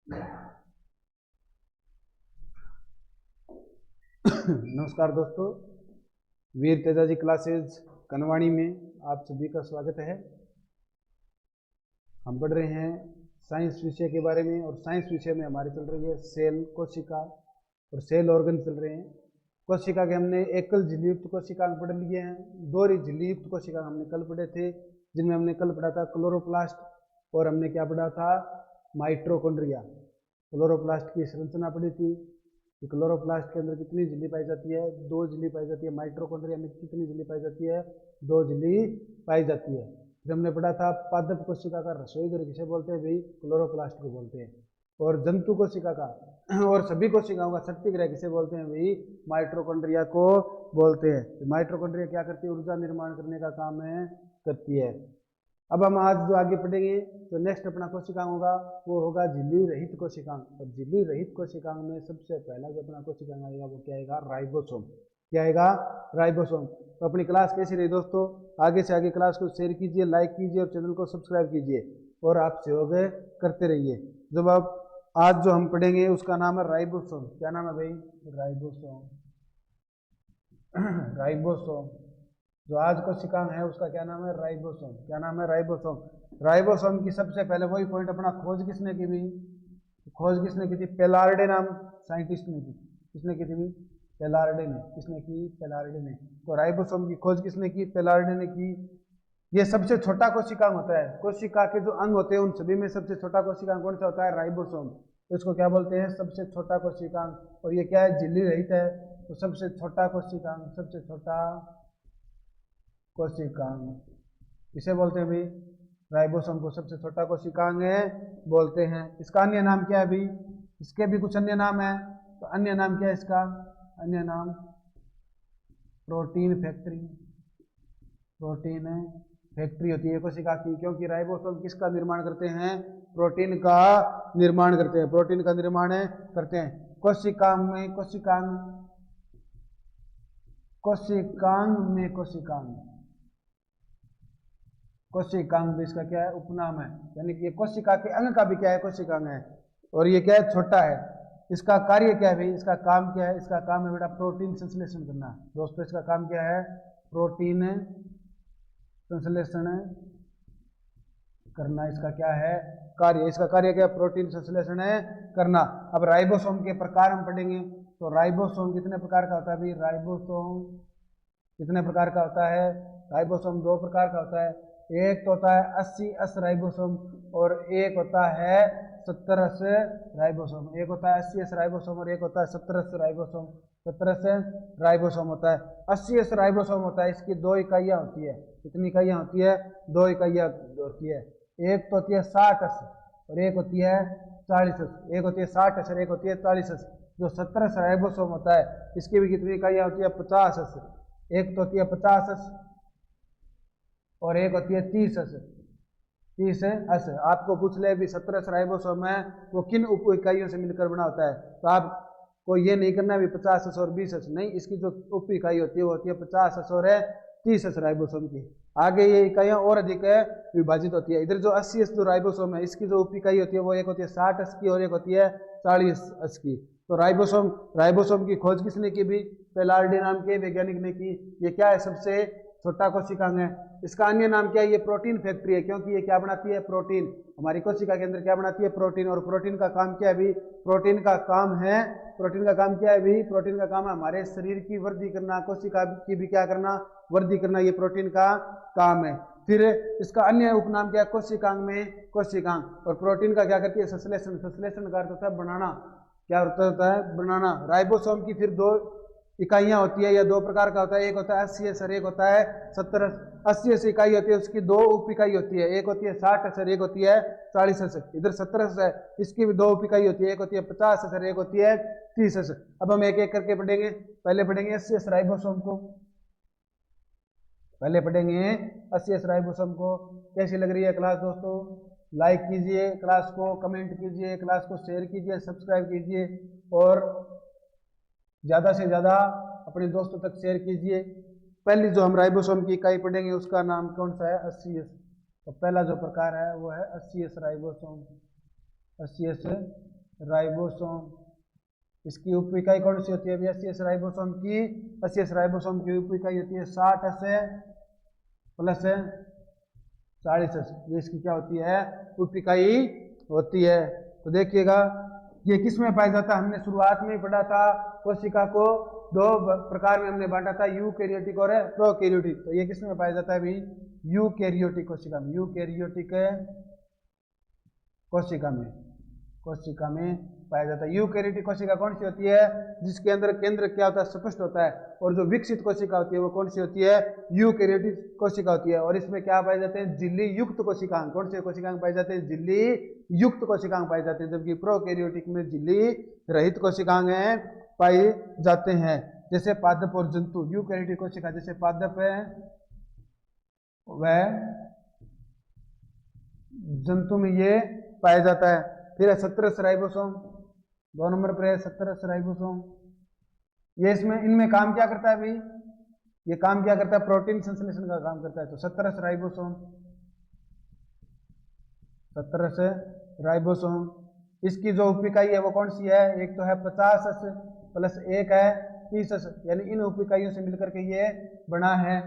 नमस्कार दोस्तों, वीर तेजाजी क्लासेज कनवाणी में आप सभी का स्वागत है। हम पढ़ रहे हैं साइंस विषय के बारे में और साइंस विषय में हमारी चल रही है सेल, कोशिका और सेल ऑर्गन चल रहे हैं। कोशिका के हमने एकल झिल्ली युक्त कोशिकांग पढ़ लिए हैं। दोहरी झिल्ली युक्त कोशिकांग हमने कल पढ़े थे, जिनमें हमने कल पढ़ा था क्लोरोप्लास्ट और हमने क्या पढ़ा था, माइटोकॉन्ड्रिया। क्लोरोप्लास्ट की संरचना पढ़ी थी कि क्लोरोप्लास्ट के अंदर कितनी झिल्ली पाई जाती है, 2 झिल्ली पाई जाती है। माइटोकॉन्ड्रिया में कितनी झिल्ली पाई जाती है, 2 झिल्ली पाई जाती है। फिर हमने पढ़ा था पादप कोशिका का रसोई घर किसे बोलते हैं भाई, क्लोरोप्लास्ट को बोलते हैं। और जंतु कोशिका का और सभी कोशिकाओं का शक्ति गृह किसे बोलते हैं भाई, माइटोकॉन्ड्रिया को बोलते हैं। माइटोकॉन्ड्रिया क्या करती है, ऊर्जा निर्माण करने का काम करती है। अब हम आज जो आगे पढ़ेंगे तो नेक्स्ट अपना कोशिकांग होगा वो होगा झिल्ली रहित कोशिकांग। और झिल्ली रहित कोशिकांग में सबसे पहला जो अपना कोशिकांग आएगा वो क्या आएगा, राइबोसोम। क्या आएगा, राइबोसोम। तो अपनी क्लास कैसी रही दोस्तों, आगे से आगे क्लास को शेयर कीजिए, लाइक कीजिए और चैनल को सब्सक्राइब कीजिए और आप सहयोग करते रहिए। जब आप आज जो हम पढ़ेंगे उसका नाम है राइबोसोम। क्या नाम है भाई, राइबोसोम। राइबोसोम। जो आज कोशिकांग है उसका क्या नाम है, राइबोसोम। क्या नाम है, राइबोसोम। राइबोसोम की सबसे पहले वही पॉइंट अपना खोज किसने की भी, खोज किसने की थी, पेलार्डे नाम साइंटिस्ट ने की। किसने की थी भी, पेलार्डे ने। किसने की, पेलार्डे ने। तो राइबोसोम की खोज किसने की, पेलार्डे ने की। ये सबसे छोटा कोशिकांग होता है। कोशिका के जो अंग होते हैं उन सभी में सबसे छोटा कोशिकांग कौन सा होता है, राइबोसोम। तो इसको क्या बोलते हैं, सबसे छोटा कोशिकांग। और ये क्या है, झिल्ली रहित है। तो सबसे छोटा कोशिकांग, सबसे छोटा कोशिकांग इसे बोलते हैं भाई, राइबोसोम को सबसे छोटा कोशिकांग बोलते हैं। इसका अन्य नाम क्या है भाई, इसके भी कुछ अन्य नाम है। तो अन्य नाम क्या है इसका, अन्य नाम प्रोटीन फैक्ट्री। प्रोटीन फैक्ट्री होती है कोशिका की, क्योंकि राइबोसोम किसका निर्माण करते हैं, प्रोटीन का निर्माण करते हैं। प्रोटीन का निर्माण करते हैं कोशिकांग में। कोशिकांग में कोशिकांग कोशिकांग भी इसका क्या है, उपनाम है। यानी कि ये कोशिका के अंग का भी क्या है, कोशिकांग है। और ये क्या है, छोटा है। इसका कार्य क्या है भाई, इसका काम क्या है, इसका काम है बेटा प्रोटीन संश्लेषण करना। दोस्तों इसका काम क्या है, प्रोटीन संश्लेषण करना। इसका क्या है, कार्य। इसका कार्य क्या है, प्रोटीन संश्लेषण करना। अब राइबोसोम के प्रकार हम पढ़ेंगे। तो राइबोसोम कितने प्रकार का होता है भाई, राइबोसोम कितने प्रकार का होता है, राइबोसोम 2 प्रकार का होता है। एक तो होता है 80S राइबोसोम और एक होता है 70S राइबोसोम। एक होता है 80S राइबोसोम और एक होता है 70S राइबोसोम। 70S राइबोसोम होता है। 80S राइबोसोम होता है, इसकी 2 इकाइयाँ होती है। कितनी इकाइयाँ होती है, 2 इकाइयाँ होती है। एक तो होती है 60S और एक होती है 40S। एक होती है 60S और एक होती है 40S। जो 70S राइबोसोम होता है इसकी भी कितनी इकाइयाँ होती है, 50S। एक तो होती है 50S और एक होती है 30S। 30S आपको पूछ ले भी 70S राइबोसोम है वो किन उप इकाइयों से मिलकर बना होता है, तो आपको ये नहीं करना भी 50S और 20S नहीं। इसकी जो उप इकाई होती है वो होती है 50S और 30S राइबोसोम की। आगे ये इकाइयाँ और अधिक विभाजित होती है। इधर जो 80S जो राइबोसोम है इसकी जो उप इकाई होती है वो एक होती है 60S की और एक होती है 40S की। तो राइबोसोम की खोज किसने की भी, पेलार्डे नाम के वैज्ञानिक ने की। ये क्या है, सबसे छोटा कोशिकांग है। इसका अन्य नाम क्या है, ये प्रोटीन फैक्ट्री है, क्योंकि ये क्या बनाती है, प्रोटीन। हमारी कोशिका के अंदर क्या बनाती है, प्रोटीन। और प्रोटीन का काम क्या है भी, प्रोटीन का काम है, प्रोटीन का काम क्या है भी, प्रोटीन का काम है हमारे शरीर की वृद्धि करना, कोशिका की भी क्या करना, वृद्धि करना। ये प्रोटीन का काम है। फिर इसका अन्य उपनाम क्या है, कोशिकांग में कोशिकांग। और प्रोटीन का क्या करती है, संश्लेषण। संश्लेषण का अर्थ होता है बनाना। क्या होता है, बनाना। राइबोसोम की फिर 2 इकाइयां होती है या 2 प्रकार का होता है। एक होता है 80S और एक होता है 70S। 80S इकाई होती है, उसकी 2 उप इकाई होती है। एक होती है 60S और एक होती है 40S। इधर 70S है, इसकी भी 2 उप इकाई होती है। एक होती है 50S और एक होती है 30S। अब हम एक एक करके पढ़ेंगे। पहले पढ़ेंगे 80S राइबोसोम को। पहले पढ़ेंगे 80S राइबोसोम को। कैसी लग रही है क्लास दोस्तों, लाइक कीजिए क्लास को, कमेंट कीजिए, क्लास को शेयर कीजिए, सब्सक्राइब कीजिए और ज़्यादा से ज़्यादा अपने दोस्तों तक शेयर कीजिए। पहली जो हम राइबोसोम की इकाई पढ़ेंगे उसका नाम कौन सा है, 80S। तो पहला जो प्रकार है वो है 80S राइबोसोम। 80S राइबोसोम, इसकी उप इकाई कौन सी होती है अभी? 80 राइबोसोम की 80 राइबोसोम की उप इकाई होती है 60 प्लस 40, ये इसकी क्या होती है? उप इकाई होती है। तो देखिएगा ये किस में पाया जाता है? हमने शुरुआत में ही पढ़ा था, कोशिका को दो प्रकार में हमने बांटा था, यूकैरियोटिक और प्रोकैरियोटिक। तो ये किस में पाया जाता है अभी? यूकैरियोटिक कोशिका में, यूकैरियोटिक कोशिका में पाया जाता है। यूकैरियोटिक कोशिका कौन सी होती है? जिसके अंदर केंद्र क्या होता है? स्पष्ट होता है। और जो विकसित कोशिका होती है वो कौन सी होती है? यूकैरियोटिक कोशिका होती है। और इसमें क्या पाए जाते हैं? झिल्ली युक्त कोशिकांग। कौन से कोशिकांग पाए जाते हैं? झिल्ली युक्त कोशिकांग पाए जाते हैं। जबकि प्रोकैरियोटिक में झिल्ली रहित कोशिकांग पाए जाते हैं, जैसे पादप और जंतु। यूकैरियोटिक कोशिका जैसे पादप है वह जंतु में ये पाया जाता है। फिर 17 राइबोसोम, 2 नंबर पर है 17 राइबोसोम। ये इसमें इनमें काम क्या करता है भाई? ये काम क्या करता है? प्रोटीन संश्लेषण का काम करता है। तो 17 राइबोसोम, 17 राइबोसोम। इसकी जो उप इकाई है वो कौन सी है? एक तो है 50 प्लस एक है 30, यानी इन उप इकाइयों से मिलकर के ये बना है।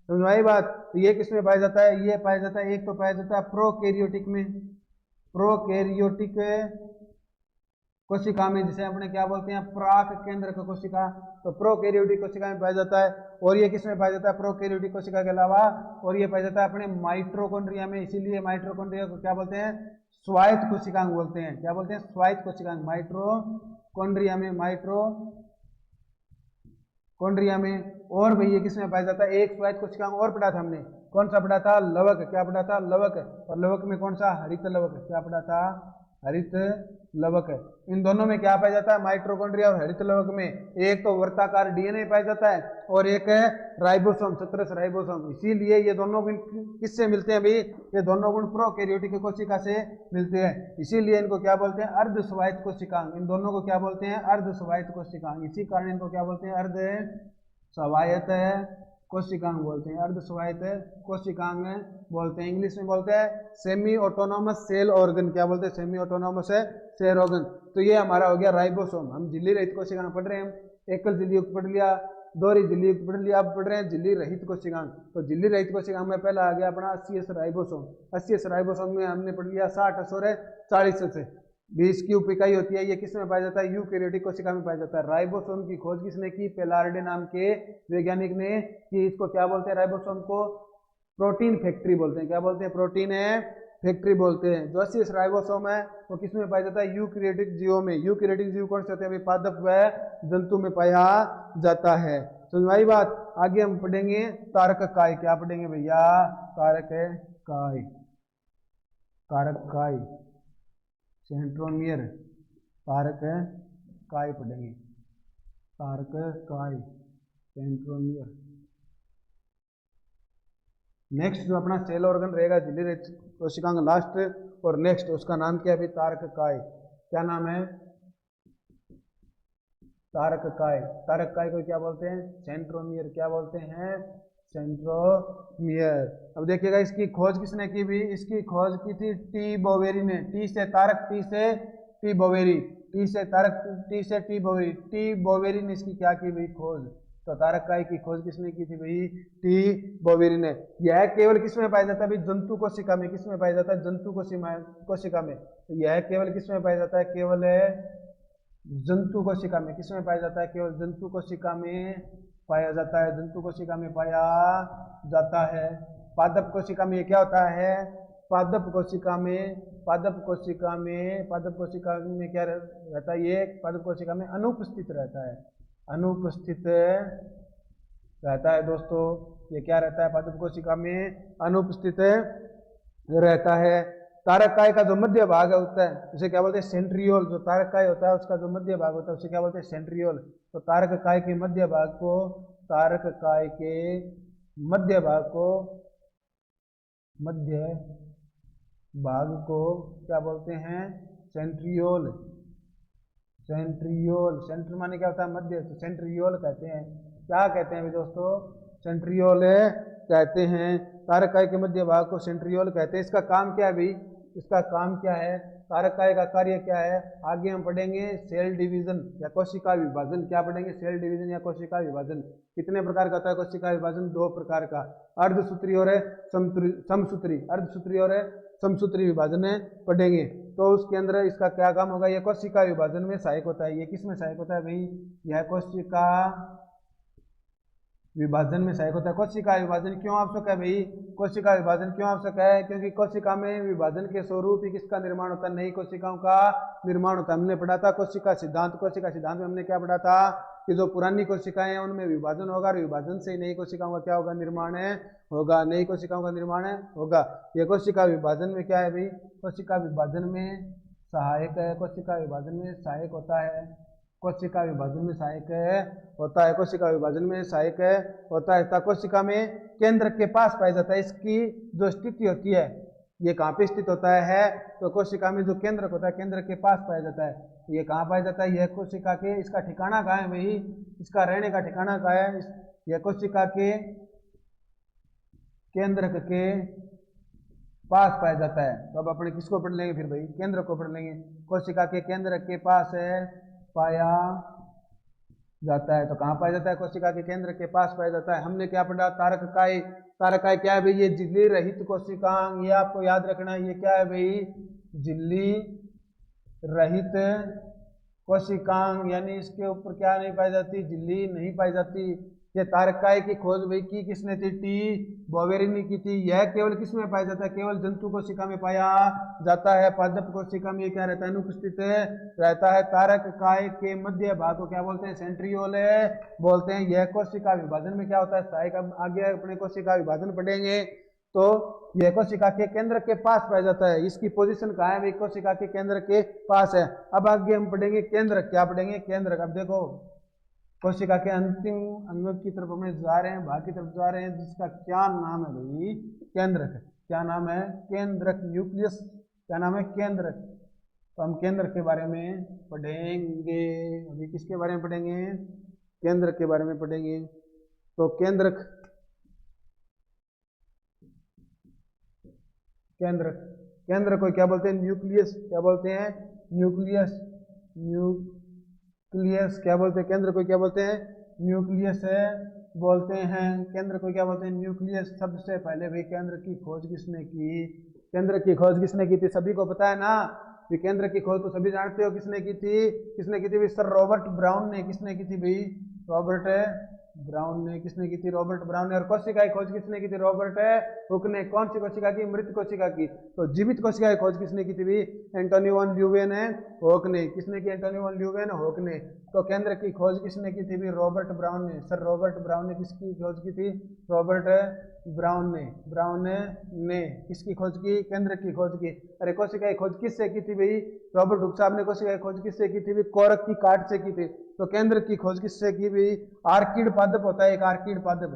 समझ आई बात? तो ये किसमें पाया जाता है? ये पाया जाता है, एक तो पाया जाता है प्रोकैरियोटिक में, प्रोकैरियोटिक कोशिका में, जिसे अपने क्या बोलते हैं? प्राक केंद्र का कोशिका। तो प्रोकैरियोटिक कोशिका में पाया जाता है। और ये किसमें पाया जाता है? प्रोकैरियोटिक कोशिका के अलावा और ये पाया जाता है अपने माइटोकॉन्ड्रिया में। इसीलिए माइटोकॉन्ड्रिया को क्या बोलते हैं? स्वायत्त कोशिकांग बोलते हैं। क्या बोलते हैं? स्वायत्त कोशिकांग। माइटोकॉन्ड्रिया में, माइटोकॉन्ड्रिया में। और भाई ये किसमें पाया जाता है? एक स्वायत्त कोशिकांग और पढ़ा था हमने, कौन सा पढ़ा था? लवक। क्या पढ़ा था? लवक। और लवक में कौन सा? हरित लवक। क्या पढ़ा था? हरित लवक। इन दोनों में क्या पाया जाता है? माइटोकॉन्ड्रिया और हरित लवक में एक तो वर्ताकार डीएनए पाया जाता है और एक है राइबोसोम, 17 राइबोसोम। इसीलिए ये दोनों गुण किससे मिलते हैं भाई? ये दोनों गुण प्रोकैरियोटिक कोशिका से मिलते हैं। इसीलिए इनको क्या बोलते हैं? अर्ध स्वायत्त कोशिकांग। इन दोनों को क्या बोलते हैं? अर्ध स्वायत्त कोशिकांग। इसी कारण इनको क्या बोलते हैं? अर्ध स्वायत्त कोशिकांग बोलते हैं, अर्ध स्वायत्त कोशिकांग बोलते हैं। इंग्लिश में बोलते हैं सेमी ऑटोनोमस सेल ऑर्गन। क्या बोलते हैं? Semi autonomous cell organ. तो ये हमारा हो गया राइबोसोम। हम झिल्ली रहित कोशिकांग पढ़ रहे हैं, एकल झिल्ली युक्त पढ़ लिया, दोहरी झिल्ली युक्त पढ़ लिया, अब पढ़ रहे हैं झिल्ली रहित कोशिकांग। तो झिल्ली रहित कोशिकांग में पहला आ गया अपना 80 राइबोसोम। 80 राइबोसोम में हमने पढ़ लिया 60 और 40 भी इसकी उप इकाई होती है। ये किस में पाया जाता है? यूकैरियोटिक कोशिका में पाया जाता है। राइबोसोम की खोज किसने की? पेलार्डे नाम के वैज्ञानिक ने कि इसको क्या बोलते हैं? राइबोसोम को प्रोटीन फैक्ट्री बोलते हैं। क्या बोलते हैं? प्रोटीन फैक्ट्री बोलते हैं। जो 80 राइबोसोम है वो किस में पाया जाता है? यूकैरियोटिक जीवों में। यूकैरियोटिक जीव कौन से होते हैं? पादप व जंतु में पाया जाता है। समझ बात? आगे हम पढ़ेंगे तारक काय। क्या पढ़ेंगे भैया? तारक काय, तारक काय, सेंट्रोमियर, तारक काय पढ़ेंगे। तारक काय, सेंट्रोमियर। नेक्स्ट जो अपना सेल ऑर्गन रहेगा झिल्ली रहित कोशिकांग लास्ट, और नेक्स्ट उसका नाम क्या है अभी? तारक काय। क्या नाम है? तारक काय। तारक काय को क्या बोलते हैं? सेंट्रोमियर। क्या बोलते हैं? सेंट्रोमियर। अब देखिएगा इसकी खोज किसने की भी? इसकी खोज की थी टी बोवेरी ने। टी से तारक, टी से टी बोवेरी, टी से तारक, टी से टी बोवेरी। टी बोवेरी ने इसकी क्या की भाई? खोज। तो तारक काय की खोज किसने की थी भाई? टी बोवेरी ने। यह केवल किसमें पाया जाता है भाई? जंतु कोशिका में। किसमें पाया जाता है? जंतु कोशिका में। तो यह केवल किसमें पाया जाता है? केवल जंतु कोशिका में। किसमें पाया जाता है? केवल जंतु कोशिका में पाया जाता है। जंतु कोशिका में पाया जाता है। पादप कोशिका में ये क्या होता है? पादप कोशिका में, पादप कोशिका में, पादप कोशिका में क्या रहता है? ये पादप कोशिका में अनुपस्थित रहता है। अनुपस्थित रहता है दोस्तों। ये क्या रहता है? पादप कोशिका में अनुपस्थित रहता है। तारक काय का जो मध्य भाग होता है उसे क्या बोलते हैं? सेंट्रियोल। जो तारक काय होता है उसका जो मध्य भाग होता है उसे क्या बोलते हैं? सेंट्रियोल। तो तारक काय के मध्य भाग को, तारक काय के मध्य भाग को, मध्य भाग को क्या बोलते हैं? सेंट्रियोल। सेंट्रियोल, सेंटर माने क्या होता है? मध्य। तो सेंट्रियोल कहते हैं। क्या कहते हैं दोस्तों? सेंट्रियोल कहते हैं। तारक काय के मध्य भाग को सेंट्रियोल कहते हैं। इसका काम क्या है भाई? इसका काम क्या है, तारकाय का कार्य क्या है। आगे हम पढ़ेंगे सेल डिवीजन या कोशिका विभाजन। क्या पढ़ेंगे, सेल डिवीजन या कोशिका विभाजन। कितने प्रकार का होता है कोशिका विभाजन, 2 प्रकार का, अर्धसूत्री और समसूत्री, अर्धसूत्री और समसूत्री विभाजन पढ़ेंगे। तो उसके अंदर इसका क्या काम होगा, यह कोशिका विभाजन में सहायक होता है। ये किस में सहायक होता है भाई, यह कोशिका विभाजन में सहायक होता है। कोशिका विभाजन क्यों आवश्यक है भाई, कोशिका विभाजन क्यों आवश्यक है, क्योंकि कोशिका में विभाजन के स्वरूप ही किसका निर्माण होता है, नई कोशिकाओं का निर्माण होता है। हमने पढ़ा था कोशिका सिद्धांत, कोशिका सिद्धांत में हमने क्या पढ़ा था कि जो पुरानी कोशिकाएं हैं उनमें विभाजन होगा और विभाजन से नई कोशिकाओं का क्या होगा, निर्माण होगा, नई कोशिकाओं का निर्माण होगा। ये कोशिका विभाजन में क्या है भाई, कोशिका विभाजन में सहायक है, कोशिका विभाजन में सहायक होता है, कोशिका विभाजन में सहायक होता है, कोशिका विभाजन में सहायक होता है। कोशिका में केंद्र के पास पाया जाता है। इसकी जो स्थिति होती है ये कहाँ पे स्थित होता है, तो कोशिका में जो केंद्रक होता है केंद्र के पास पाया जाता है। ये कहाँ पाया जाता है, यह कोशिका के, इसका ठिकाना कहाँ है भाई, इसका रहने का ठिकाना कहाँ है, यह कोशिका के केंद्रक के पास पाया जाता है। तो अब अपने किसको पढ़ लेंगे फिर भाई, केंद्र को पढ़ लेंगे। कोशिका के केंद्र के पास पाया जाता है। तो कहाँ पाया जाता है, कोशिका के केंद्र के पास पाया जाता है। हमने क्या पढ़ा, तारककाय। तारककाय क्या है भाई, ये झिल्ली रहित कोशिकांग, ये आपको याद रखना है। ये क्या है भाई, झिल्ली रहित कोशिकांग, यानी इसके ऊपर क्या नहीं पाई जाती, झिल्ली नहीं पाई जाती। ये तारककाय की खोज भाई की किसने थी, टी बोवेरी ने की थी। यह केवल किसमें पाया जाता है, केवल जंतु कोशिका में पाया जाता है। पादप कोशिका में क्या रहता है, अनुपस्थित रहता है। तारककाय के मध्य भाग को क्या बोलते हैं, सेंट्रियोल बोलते हैं। यह कोशिका विभाजन में क्या होता है, सहायक। आगे अपने कोशिका विभाजन पढ़ेंगे तो यह कोशिका के केंद्र के पास पाया जाता है। इसकी पोजीशन कहाँ है भाई, कोशिका के केंद्र के पास है। अब आगे हम पढ़ेंगे केंद्र। क्या पढ़ेंगे, केंद्र। अब देखो कोशिका के अंतिम अंग की तरफ हमें जा रहे हैं, भाग की तरफ जा रहे हैं, जिसका क्या नाम है भाई, केंद्रक। क्या नाम है, केंद्रक, न्यूक्लियस। क्या नाम है, केंद्रक। तो हम केंद्र के बारे में पढ़ेंगे। अभी किसके बारे में पढ़ेंगे, केंद्र के बारे में पढ़ेंगे। तो केंद्रक, केंद्र, केंद्र को क्या बोलते हैं, न्यूक्लियस। क्या बोलते हैं, न्यूक्लियस। न्यूक्लियस क्या बोलते हैं, केंद्र को क्या बोलते हैं, न्यूक्लियस बोलते हैं। केंद्र को क्या बोलते हैं, न्यूक्लियस। सबसे पहले भाई केंद्र की खोज किसने की, केंद्र की खोज किसने की थी, सभी को पता है ना। केंद्र की खोज तो सभी जानते हो किसने की थी, किसने की थी भाई, सर रॉबर्ट ब्राउन ने। किसने की थी भाई, रॉबर्ट ब्राउन ने। किसने की थी, रॉबर्ट ब्राउन ने। और कोशिका की खोज किसने की थी, रॉबर्ट हुक ने। कौन सी कोशिका की, मृत कोशिका की। तो जीवित कोशिका की खोज किसने की थी भाई, एंटोनी वॉन ल्यूवेन हुक ने। किसने की, एंटोनी वॉन ल्यूवेन हुक ने। तो केंद्र की खोज किसने की थी भाई, रॉबर्ट ब्राउन ने। सर रॉबर्ट ब्राउन ने किसकी खोज की थी, रॉबर्ट ब्राउन ने। ब्राउन ने किसकी खोज की, केंद्र की खोज की। अरे कोशिका की खोज किससे की थी भाई, रॉबर्ट हुक साहब ने कोशिका की खोज किससे की थी भाई, कोरक की काट से की थी। तो केंद्र की खोज किससे की भाई, आर्किड पादप होता है, एक आर्किड पादप,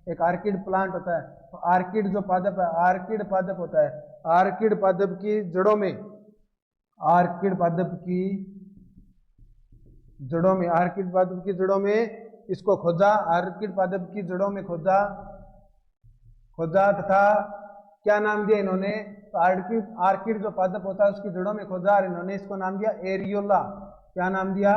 एक आर्किड प्लांट होता है। तो आर्किड जो पादप है, आर्किड पादप होता है। आर्किड पादप की जड़ों में, आर्किड पादप की जड़ों में, आर्किड पादप की जड़ों में इसको खोजा, आर्किड पादप की जड़ों में खोजा, खोजा तथा क्या नाम दिया इन्होंने, तो आर्किड, आर्किड जो पादप होता है उसकी जड़ों में खोजा और इन्होंने इसको नाम दिया एरियोला। क्या नाम दिया,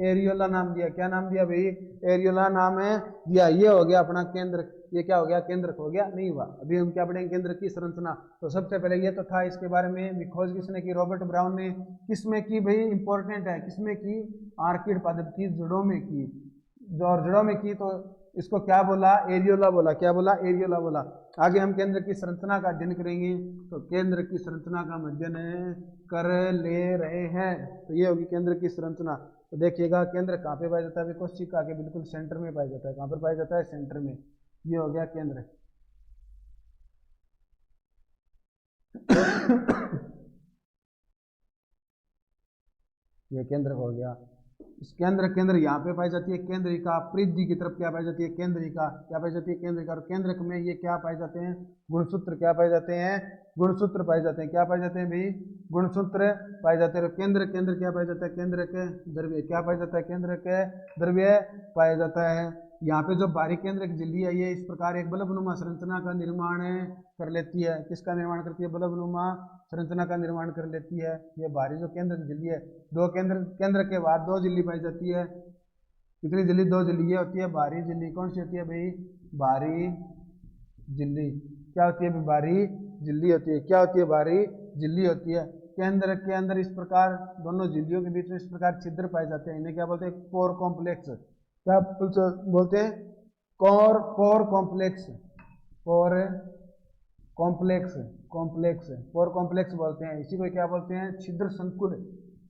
एरियोला नाम दिया। क्या नाम दिया भाई, एरियोला नाम है दिया। ये हो गया अपना केंद्र। ये क्या हो गया, केंद्र हो गया, नहीं हुआ। अभी हम क्या पढ़ेंगे, केंद्र की संरचना। तो सबसे पहले ये तो था, इसके बारे में खोज किसने की, रॉबर्ट ब्राउन ने। किसमें की भाई, इंपॉर्टेंट है, किसमें की, आर्किड पादप की जड़ों में की। जो और जड़ों में की तो इसको क्या बोला, एरियोला बोला। क्या बोला, एरियोला बोला। आगे हम केंद्र की संरचना का अध्ययन करेंगे। तो केंद्र की संरचना का अध्ययन कर ले रहे हैं। तो ये होगी केंद्र की संरचना। तो देखिएगा केंद्र कहाँ पे पाया जाता है, कोशिका के बिल्कुल सेंटर में पाया जाता है। कहाँ पर पाया जाता है, सेंटर में। ये हो गया केंद्र। ये केंद्र हो गया। इस केंद्र, केंद्र यहाँ पे पाई जाती है केंद्रिका। परिधि की तरफ क्या पाई जाती है, केंद्रिका। क्या पाई जाती है, केंद्रिका। और केंद्रक में ये क्या पाए जाते हैं, गुणसूत्र। क्या पाए जाते हैं, गुणसूत्र पाए जाते हैं। क्या पाए जाते हैं भाई, गुणसूत्र पाए जाते हैं। केंद्र, केंद्र क्या पाया जाता है, केंद्र के द्रव्य। क्या पाया जाता है, केंद्र के द्रव्य पाया जाता है। यहाँ पे जो बाहरी केंद्रक झिल्ली है ये इस प्रकार एक बल्बनुमा संरचना का निर्माण कर लेती है। किसका निर्माण करती है? बल्बनुमा संरचना का निर्माण कर लेती है। ये बाहरी जो केंद्रक झिल्ली है, दो केंद्र के बाद दो झिल्ली पाई जाती है। कितनी झिल्ली? दो झिल्ली ये होती है बाहरी झिल्ली। कौन सी होती है भाई? बाहरी झिल्ली। क्या होती है? बाहरी झिल्ली होती है। क्या होती है? बाहरी झिल्ली होती है। केंद्र के अंदर इस प्रकार दोनों झिल्लियों के बीच में इस प्रकार छिद्र पाए जाते हैं। इन्हें क्या बोलते हैं? Pore complex. क्या बोलते हैं? Pore complex. Pore complex pore complex बोलते हैं। इसी को क्या बोलते हैं? छिद्र संकुल।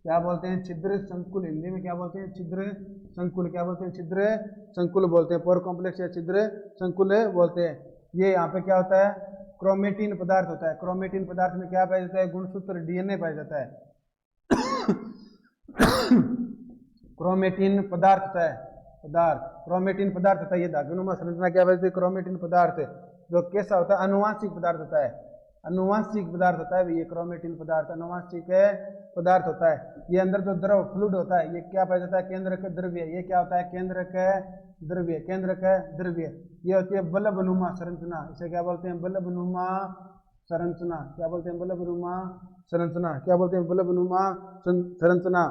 क्या बोलते हैं? छिद्र संकुल। हिंदी में क्या बोलते हैं? छिद्र संकुल। क्या बोलते हैं? छिद्र संकुल बोलते हैं। पोर कॉम्प्लेक्स या छिद्र संकुल बोलते हैं। ये यहाँ पे क्या होता है? क्रोमेटिन पदार्थ होता है। क्रोमेटिन पदार्थ में क्या पाया जाता है? गुणसूत्र डीएनए पाया जाता है। क्रोमेटिन पदार्थ होता है। क्रोमेटिन पदार्थ होता है। ये धातुनुमा संरचना क्या पाई जाती है? क्रोमेटिन पदार्थ जो कैसा होता है? अनुवांशिक पदार्थ होता है। अनुवांशिक पदार्थ होता है ये क्रोमेटिन पदार्थ अनुवांशिक पदार्थ होता है। ये अंदर जो द्रव फ्लूइड होता है ये क्या पाया जाता है? केंद्रक द्रव्य। ये क्या होता है? केंद्रक द्रव्य। केंद्रक द्रव्य ये होती है बल्बनुमा संरचना। इसे क्या बोलते हैं? बल्बनुमा संरचना। क्या बोलते हैं? बल्बनुमा संरचना। क्या बोलते हैं? बल्बनुमा संरचना।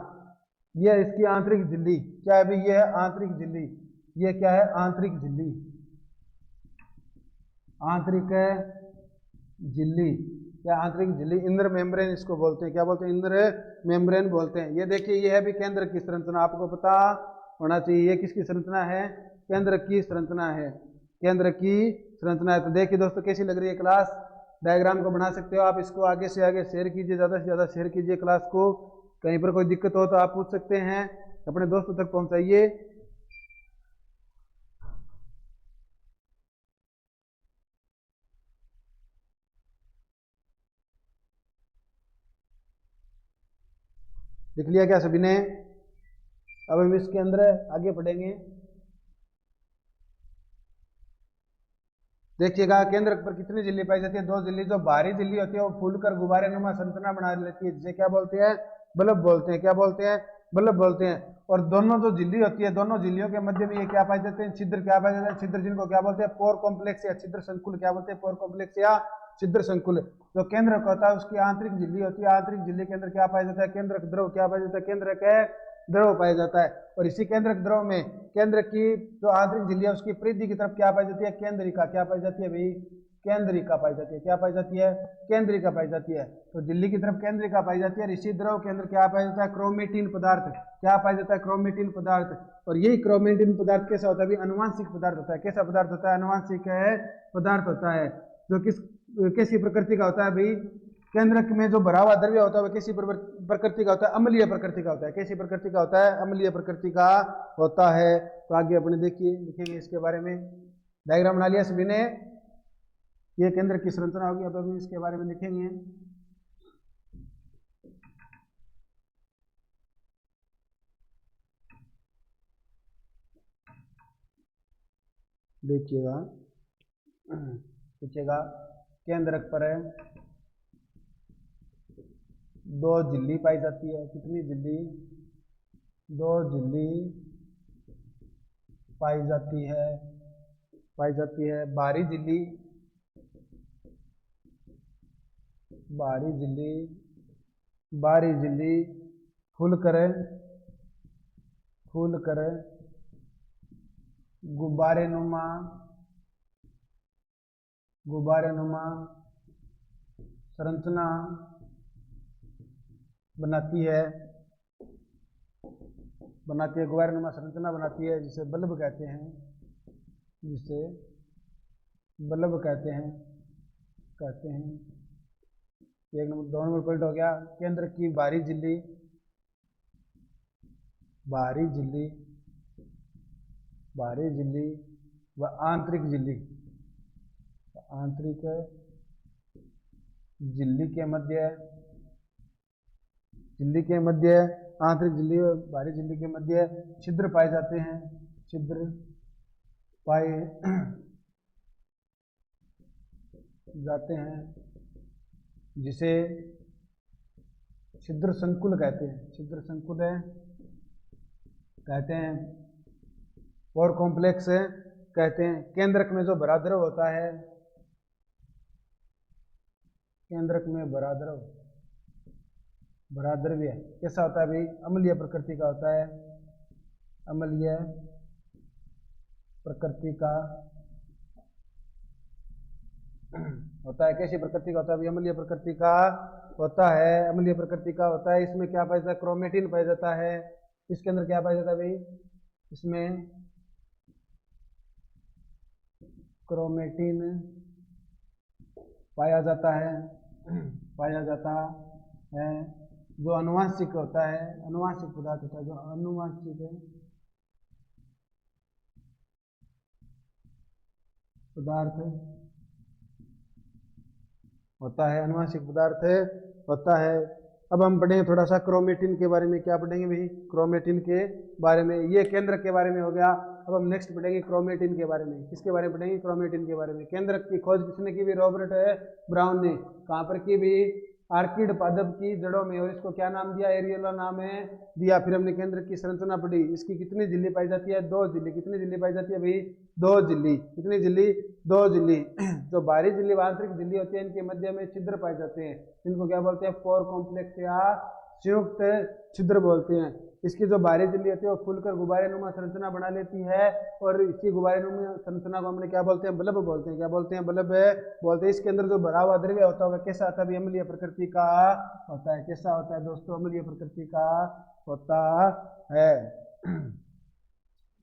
ये इसकी आंतरिक झिल्ली क्या है भाई? ये है आंतरिक झिल्ली। ये क्या है? आंतरिक झिल्ली। आंतरिक झिल्ली या आंतरिक झिल्ली इंद्र मेम्ब्रेन इसको बोलते हैं। क्या बोलते हैं? इंद्र मेम्ब्रेन बोलते हैं। ये देखिए ये है भी केंद्र की संरचना। आपको पता होना चाहिए ये किसकी संरचना है? केंद्र की संरचना है। केंद्र की संरचना है। तो देखिए दोस्तों कैसी लग रही है क्लास? डायग्राम को बना सकते हो आप। इसको आगे से आगे शेयर कीजिए, ज़्यादा से ज़्यादा शेयर कीजिए क्लास को। कहीं पर कोई दिक्कत हो तो आप पूछ सकते हैं, अपने दोस्तों तक पहुंचाइए। लिख लिया क्या सभी ने? अब हम इसके अंदर आगे बढ़ेंगे। देखिएगा केंद्र पर कितनी झिल्ली पाई जाती है? दो झिल्ली। जो बाहरी झिल्ली होती है वो फूलकर गुब्बारे नुमा संरचना बना लेती है, जिसे क्या बोलते हैं? बल्ब बोलते हैं। क्या बोलते हैं? बल्ब बोलते हैं। और दोनों जो झिल्ली होती है, दोनों झिल्लियों के मध्य में ये क्या पाए जाते हैं? छिद्र। क्या पाए जाते हैं? छिद्र, जिनको क्या बोलते हैं? पोर कॉम्प्लेक्स या छिद्र संकुल। क्या बोलते हैं? पोर कॉम्प्लेक्स या छिद्र संकुल। जो केंद्र होता है उसकी आंतरिक झिल्ली होती है। आंतरिक झिल्ली के अंदर क्या पाया जाता है? केंद्रक द्रव। क्या पाया जाता है? केंद्रक द्रव पाया जाता है। और इसी केंद्रक द्रव में केंद्र की जो आंतरिक झिल्ली है उसकी परिधि की तरफ क्या पाई जाती है? केंद्रिका। क्या पाई जाती है भाई? केंद्रिका पाई जाती है। क्या पाई जाती है? केंद्रिका पाई जाती है। तो झिल्ली की तरफ केंद्रिका पाई जाती है। और इसी द्रव के अंदर क्या पाया जाता है? क्रोमेटिन पदार्थ। क्या पाया जाता है? क्रोमेटिन पदार्थ। और यही क्रोमेटिन पदार्थ कैसा होता है? अनुवांशिक पदार्थ होता है। कैसा पदार्थ होता है? अनुवांशिक पदार्थ होता है। जो कैसी प्रकृति का होता है भाई? केंद्रक में जो भरा हुआ द्रव्य होता है वह किसी प्रकृति का होता है? अम्लीय प्रकृति का होता है। कैसी प्रकृति का होता है? अम्लीय प्रकृति का होता है। तो आगे अपने देखिए लिखेंगे इसके बारे में। डायग्राम बना लिया सभी ने? ये केंद्र की संरचना होगी। अब अभी इसके बारे में लिखेंगे। देखिएगा केंद्रक पर दो झिल्ली पाई जाती है। कितनी झिल्ली? दो झिल्ली पाई जाती है। बाहरी झिल्ली, बाहरी झिल्ली फूल कर गुब्बारे नुमा संरचना बनाती है। गुब्बारे नुमा संरचना बनाती है, जिसे बल्ब कहते हैं। एक नंबर, 2 नंबर पॉइंट हो गया। केंद्र की बाहरी झिल्ली व आंतरिक झिल्ली आंतरिक झिल्ली और बाहरी झिल्ली के मध्य छिद्र पाए जाते हैं। जिसे छिद्र संकुल कहते हैं। और कॉम्प्लेक्स कहते हैं। केंद्रक में जो बराद्रव होता है, केंद्रक में बराद्रव्य कैसा होता है भाई? अम्लीय प्रकृति का होता है, अम्लीय प्रकृति का होता है। कैसी प्रकृति का होता है भाई? अम्लीय प्रकृति का होता है, अम्लीय प्रकृति का होता है। इसमें क्या पाया जाता है? क्रोमेटिन पाया जाता है। इसके अंदर क्या पाया जाता है भाई? इसमें क्रोमेटिन पाया जाता है, पाया जाता है। जो अनुवांशिक होता है, अनुवांशिक पदार्थ होता है, जो अनुवांशिक पदार्थ होता है, अनुवांशिक पदार्थ होता है। अब हम पढ़ेंगे थोड़ा सा क्रोमेटिन के बारे में। क्या पढ़ेंगे भाई? क्रोमेटिन के बारे में। ये केंद्र के बारे में हो गया। अब हम नेक्स्ट पढ़ेंगे क्रोमेटिन के बारे में। किसके बारे में पढ़ेंगे? क्रोमेटिन के बारे में। केंद्र की खोज किसने की भी? रॉबर्ट ब्राउन ने। कहाँ पर की भी? आर्किड पादप की जड़ों में। और इसको क्या नाम दिया? एरियोला नाम है दिया। फिर हमने केंद्र की संरचना पढ़ी। इसकी कितनी झिल्ली पाई जाती है? 2 झिल्ली। कितनी झिल्ली पाई जाती है भाई? 2 झिल्ली। कितनी झिल्ली? 2 झिल्ली। जो बाहरी झिल्ली व आंतरिक झिल्ली होती है, इनके मध्य में छिद्र पाए जाते हैं। इनको क्या बोलते हैं? पोर कॉम्प्लेक्स या संयुक्त छिद्र बोलते हैं। इसकी जो बाहरी झिल्ली होती है वो फूलकर गुब्बारे नुमा संरचना बना लेती है। और इसी गुब्बारे नुमा संरचना को हमने क्या बोलते हैं? बल्ब बोलते हैं। क्या बोलते हैं? बल्ब बोलते हैं। इसके अंदर जो भरा हुआ द्रव्य होता है वह कैसा होता है? अम्लीय प्रकृति का होता है। कैसा होता है दोस्तों? अम्लीय प्रकृति का होता है।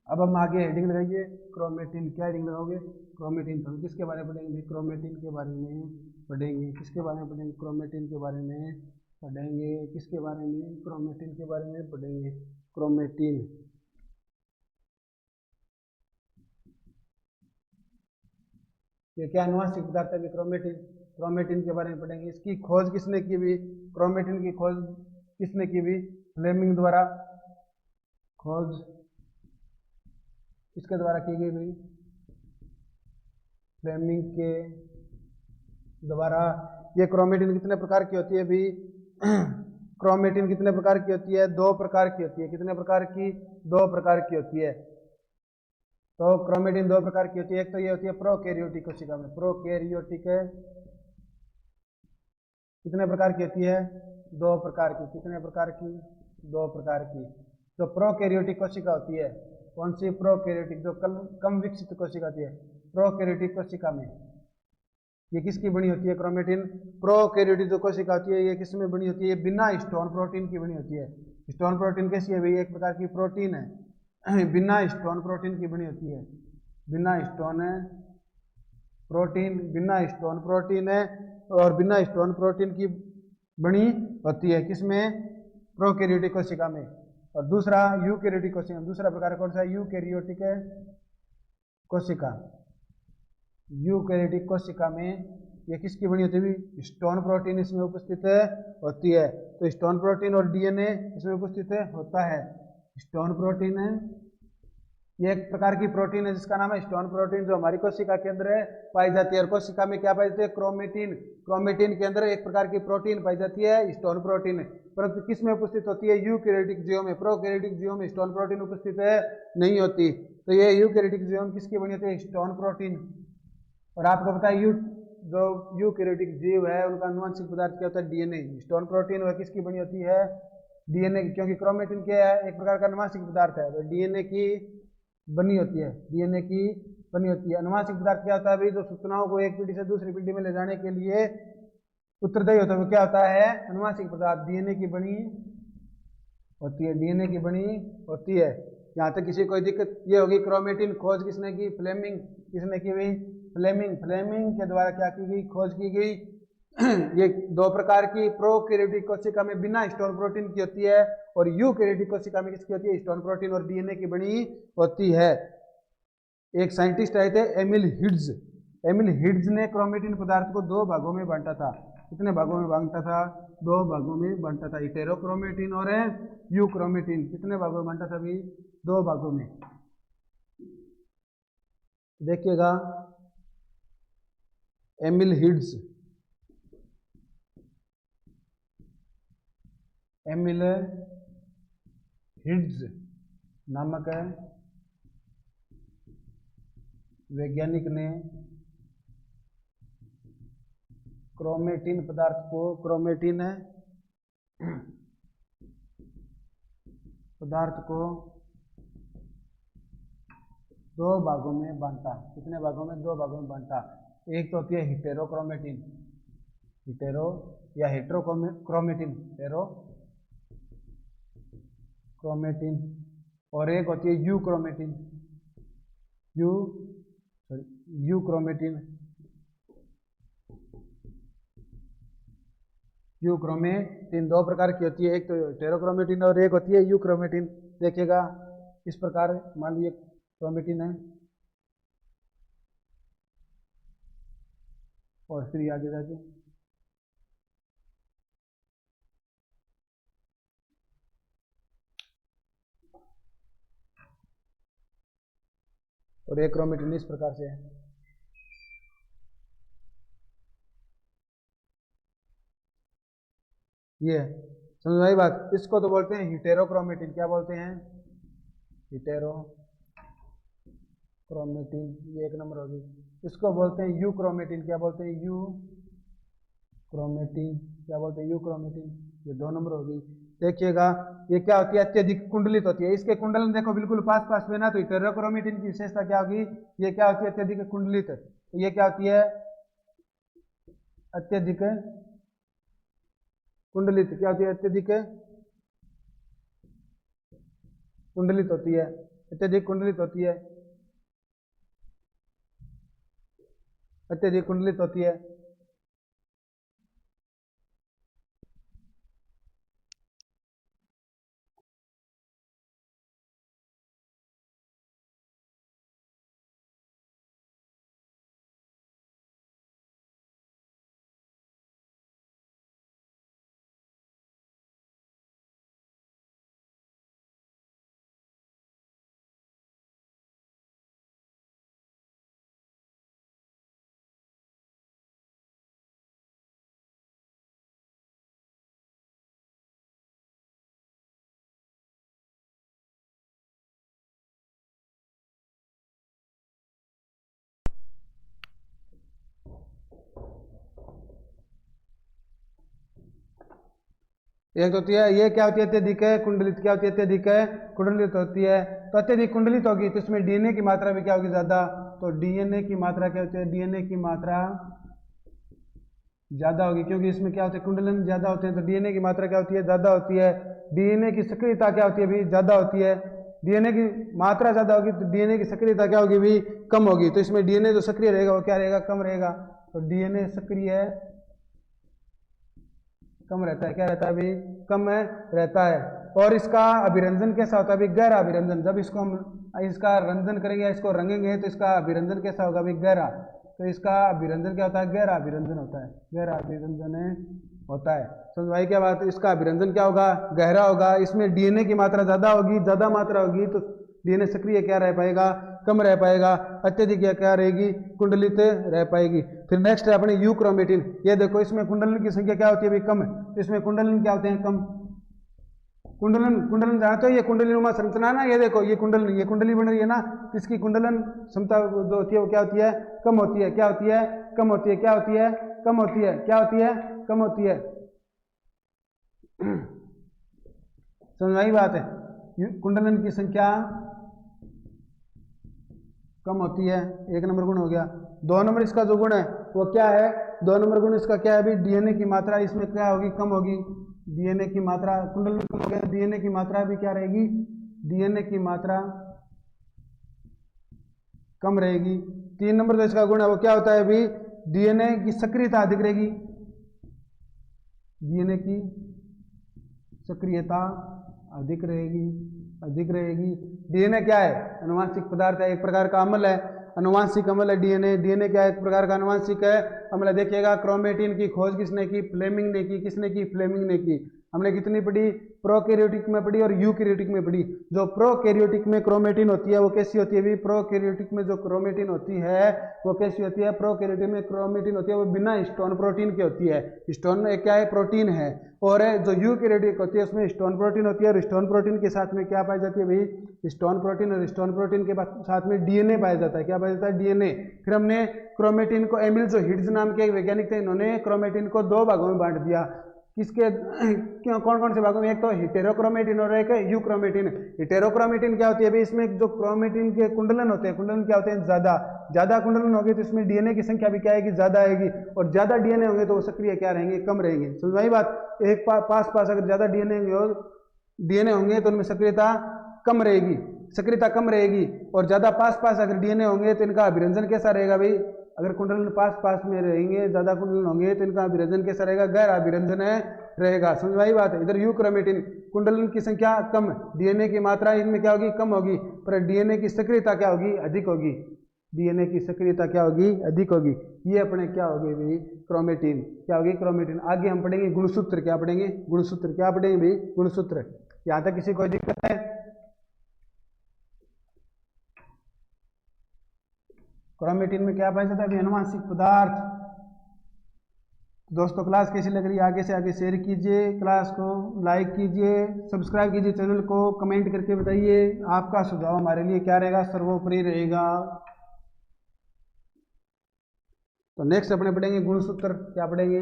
अब हम आगे हेडिंग लगाइए क्रोमेटिन। क्या हेडिंग लगाओगे? क्रोमेटिन। तो हम किसके बारे में पढ़ेंगे? क्रोमेटिन के बारे में पढ़ेंगे। किसके बारे में पढ़ेंगे? क्रोमेटिन के बारे में पढ़ेंगे। किसके बारे में? क्रोमेटिन के बारे में पढ़ेंगे। क्रोमेटिन ये क्या अनुवांशिक पदार्थ है? क्रोमेटिन। क्रोमेटिन के बारे में पढ़ेंगे। इसकी खोज किसने की भी? क्रोमेटिन की खोज किसने की भी? फ्लेमिंग द्वारा। खोज किसके द्वारा की गई भाई? फ्लेमिंग के द्वारा। ये क्रोमेटिन कितने प्रकार की होती है भी? क्रोमेटिन कितने प्रकार की होती है? 2 प्रकार की होती है। कितने प्रकार की? 2 प्रकार की होती है। तो क्रोमेटिन 2 प्रकार की होती है। एक तो ये होती है प्रोकैरियोटिक कोशिका में। प्रोकैरियोटिक कितने प्रकार की होती है? 2 प्रकार की। कितने प्रकार की? 2 प्रकार की। जो प्रोकैरियोटिक कोशिका होती है, कौन सी? प्रोकैरियोटिक, जो कम विकसित कोशिका होती है। प्रोकैरियोटिक कोशिका में ये किसकी बनी होती है? क्रोमेटिन। प्रोकैरियोटिक जो कोशिका होती है ये किसमें बनी होती है? बिना स्टोन प्रोटीन की बनी होती है। स्टोन प्रोटीन कैसी है भाई? एक प्रकार की प्रोटीन है। बिना स्टोन प्रोटीन की बनी होती है। बिना स्टोन प्रोटीन, बिना स्टोन प्रोटीन है और बिना स्टोन प्रोटीन की बनी होती है। किसमें? प्रोकैरियोटिक कोशिका में। और दूसरा यूकैरियोटिक कोशिका। दूसरा प्रकार कौन सा? यूकैरियोटिक कोशिका। यूकैरियोटिक कोशिका में ये किसकी बनी होती है? स्टोन प्रोटीन इसमें उपस्थित होती है। तो स्टोन प्रोटीन और डीएनए इसमें उपस्थित होता है। स्टोन प्रोटीन है, ये एक प्रकार की प्रोटीन है जिसका नाम है स्टोन प्रोटीन, जो हमारी कोशिका के अंदर पाई जाती है। और कोशिका में क्या पाई जाती है? क्रोमेटिन। क्रोमेटिन के अंदर एक प्रकार की प्रोटीन पाई जाती है, स्टोन प्रोटीन। परंतु किस में उपस्थित होती है? यूकैरियोटिक जीवों में। प्रोकैरियोटिक जीवों में स्टोन प्रोटीन उपस्थित नहीं होती। तो ये यूकैरियोटिक जीवों किसकी बनी होती है? Stone protein. और आपको पता है जो यूकैरियोटिक जीव है उनका अनुवांशिक पदार्थ क्या होता है? डीएनए। स्टोन प्रोटीन वह किसकी बनी होती है? डीएनए की। क्योंकि क्रोमेटिन क्या है? एक प्रकार का अनुवांशिक पदार्थ है, तो डीएनए की बनी होती है। डीएनए की बनी होती है। अनुवांशिक पदार्थ क्या होता है भाई? जो सूचनाओं को एक पीढ़ी से दूसरी पीढ़ी में ले जाने के लिए उत्तरदायी होता है, वो क्या होता है? अनुवांशिक पदार्थ डीएनए की बनी होती है। डीएनए की बनी होती है। यहाँ तक किसी कोई दिक्कत ये होगी? क्रोमेटिन खोज किसने की? फ्लेमिंग। किसने की हुई? फ्लेमिंग। फ्लेमिंग के द्वारा क्या की गई? खोज की गई। ये 2 प्रकार की प्रोकैरियोटिक कोशिका में बिना स्टोन प्रोटीन की होती है और यूकैरियोटिक कोशिका में किसकी होती है? स्टोन प्रोटीन और डीएनए की बनी होती है। एक साइंटिस्ट आए थे एमिल हिड्स। एमिल हिड्स ने क्रोमेटिन पदार्थ को 2 भागों में बांटा था। कितने भागों में बांटा था? 2 भागों में बांटा था। हेटेरोक्रोमेटिन और यूक्रोमेटिन। कितने भागों में बांटा था भाई? 2 भागों में। देखिएगा एमिल हिड्स, एमिल हिड्स नामक वैज्ञानिक ने क्रोमेटिन पदार्थ को, क्रोमेटिन पदार्थ को दो भागों में बांटा। कितने भागों में? दो भागों में बांटा। एक तो होती है हिटेरोक्रोमेटिन, हिटेरो या हेट्रोक्रोमेटिन, हेटेरोक्रोमेटिन, और एक होती है यूक्रोमेटिन, यूक्रोमेटिन, यूक्रोमेटिन दो प्रकार की होती है, एक तो हेटेरोक्रोमेटिन और एक होती है यूक्रोमेटिन। देखिएगा इस प्रकार, मान लीजिए क्रोमेटिन है और फिर आगे जाके और एक क्रोमेटिन इस प्रकार से है। ये समझ आई बात? इसको तो बोलते हैं हिटेरोक्रोमेटिन। क्या बोलते हैं? हिटेरोक्रोमेटिन, ये एक नंबर होगी। इसको बोलते हैं यूक्रोमेटिन। क्या बोलते हैं? यूक्रोमेटिन। क्या बोलते हैं? यूक्रोमेटिन। ये दो नंबर होगी। देखिएगा ये क्या होती है? अत्यधिक कुंडलित होती है। इसके कुंडलन देखो बिल्कुल पास पास में ना, तो हेटेरोक्रोमेटिन की विशेषता क्या होगी? ये क्या होती है? अत्यधिक कुंडलित। तो ये क्या होती है? अत्यधिक कुंडलित। क्या होती है? अत्यधिक कुंडलित होती है, अत्यधिक कुंडलित होती है, अत्यधिक कुंडलित होती है। एक होती है, ये क्या होती है? अत्यधिक कुंडलित। क्या होती है? अत्यधिक कुंडलित होती है। तो अत्यधिक कुंडलित होगी तो इसमें डीएनए की मात्रा भी क्या होगी? ज्यादा। तो डीएनए की मात्रा क्या होती है? डीएनए की मात्रा ज्यादा होगी, क्योंकि इसमें क्या होता है? कुंडलन ज्यादा होते हैं, तो डीएनए की मात्रा क्या होती है? ज्यादा होती है। डीएनए की सक्रियता क्या होती है? भी ज्यादा होती है। डीएनए की मात्रा ज्यादा होगी तो डीएनए की सक्रियता क्या होगी? भी कम होगी। तो इसमें डीएनए जो सक्रिय रहेगा वो क्या रहेगा? कम रहेगा। तो डीएनए सक्रिय कम रहता है। क्या रहता है? भी कम रहता है। और इसका अभिरंजन कैसा होता है? भी गहरा अभिरंजन। जब इसको हम इसका रंजन करेंगे, इसको रंगेंगे, तो इसका अभिरंजन कैसा होगा? भी गहरा। तो इसका अभिरंजन क्या होता है? गहरा अभिरंजन होता है, गहरा अभिरंजन होता है। समझ भाई क्या बात? इसका अभिरंजन क्या होगा? गहरा होगा। इसमें डीएनए की मात्रा ज्यादा होगी, ज्यादा मात्रा होगी तो डीएनए सक्रिय क्या रह पाएगा? कम रह पाएगा। अत्यधिक क्या रहेगी? कुंडलित रह पाएगी। फिर नेक्स्ट है अपने यूक्रोमेटिन। ये देखो इसमें कुंडलन की संख्या क्या होती है? भी कम है। तो इसमें कुंडलन क्या होते हैं? कम। कुंडलन जानते हो? ये कुंडलीनुमा संरचना ना, ये देखो ये कुंडली बन रही है ना, इसकी कुंडलन क्षमता जो होती है वो क्या होती है? कम होती है। क्या होती है? कम होती है। क्या होती है? कम होती है। क्या होती है? कम होती है। समझ में आई बात है? कुंडलन की संख्या कम होती है, एक नंबर गुण हो गया। दो नंबर इसका जो गुण है वो क्या है? दो नंबर गुण इसका क्या है? भी डीएनए की मात्रा इसमें क्या होगी? कम होगी। डीएनए की मात्रा, कुंडलन कम हो गया, डीएनए की मात्रा भी क्या रहेगी? डीएनए की मात्रा कम रहेगी। तीन नंबर जो इसका गुण है वो क्या होता है? भी डीएनए की सक्रियता अधिक रहेगी। डीएनए की सक्रियता अधिक रहेगी, अधिक रहेगी। डीएनए क्या है? अनुवांशिक पदार्थ है, एक प्रकार का अम्ल है, अनुवांशिक अम्ल है डीएनए। डीएनए क्या है? एक प्रकार का अनुवांशिक है अम्ल। देखिएगा क्रोमेटिन की खोज किसने की? फ्लेमिंग ने की। किसने की? फ्लेमिंग ने की। हमने कितनी पढ़ी, प्रोकैरियोटिक में पढ़ी और यूकैरियोटिक में पढ़ी। जो प्रोकैरियोटिक में क्रोमेटिन होती है वो कैसी होती है भी, प्रोकैरियोटिक में जो क्रोमेटिन होती है वो कैसी होती है, प्रोकैरियोटिक में क्रोमेटिन होती है वो बिना स्टोन प्रोटीन के होती है। स्टोन क्या है, प्रोटीन है। और जो यूकैरियोटिक होती है उसमें स्टोन प्रोटीन होती है, और स्टोन प्रोटीन के साथ में क्या पाई जाती है भाई, स्टोन प्रोटीन, और स्टोन प्रोटीन के साथ में डीएनए पाया जाता है। क्या पाया जाता है, डीएनए। फिर हमने क्रोमेटिन को, एमिल जो हिट्ज नाम के एक वैज्ञानिक थे, इन्होंने क्रोमेटिन को 2 भागों में बांट दिया। किसके कौन कौन से भागों में, एक तो हेटेरोक्रोमेटिन और एक यूक्रोमेटिन। हेटेरोक्रोमेटिन क्या होती है भाई, इसमें जो क्रोमेटिन के कुंडलन होते हैं, कुंडलन क्या होते हैं, ज्यादा कुंडलन होंगे तो इसमें डीएनए की संख्या भी क्या आएगी, ज्यादा आएगी, और ज्यादा डीएनए होंगे तो वो सक्रिय क्या रहेंगे, कम रहेंगे। समझ में आई बात। एक पास अगर ज्यादा डीएनए होंगे तो उनमें सक्रियता कम रहेगी, सक्रियता कम रहेगी। और ज्यादा पास अगर डीएनए होंगे तो इनका अभिरंजन कैसा रहेगा भाई, अगर कुंडलन पास में रहेंगे, ज्यादा कुंडलन होंगे तो इनका अभिरंजन कैसा रहेगा, गैर अभिरंजन रहेगा। समझ में आई बात। इधर यूक्रोमेटिन, कुंडलन की संख्या कम, डीएनए की मात्रा इनमें क्या होगी, कम होगी, पर डीएनए की सक्रियता क्या होगी, अधिक होगी। डीएनए की सक्रियता क्या होगी, अधिक होगी। ये अपने क्या होगी भाई, क्रोमेटिन। क्या होगी, क्रोमेटिन। आगे हम पढ़ेंगे गुणसूत्र। क्या पढ़ेंगे, गुणसूत्र। क्या पढ़ेंगे भाई, गुणसूत्र। यहां तक किसी को दिक्कत है? क्रोमेटिन में क्या पाया जाता है, अनुवांशिक पदार्थ। दोस्तों क्लास कैसी लग रही है, आगे से आगे शेयर कीजिए, क्लास को लाइक कीजिए, सब्सक्राइब कीजिए चैनल को, कमेंट करके बताइए आपका सुझाव हमारे लिए क्या रहेगा, सर्वोपरि रहेगा। तो नेक्स्ट अपने पढ़ेंगे गुणसूत्र। क्या पढ़ेंगे,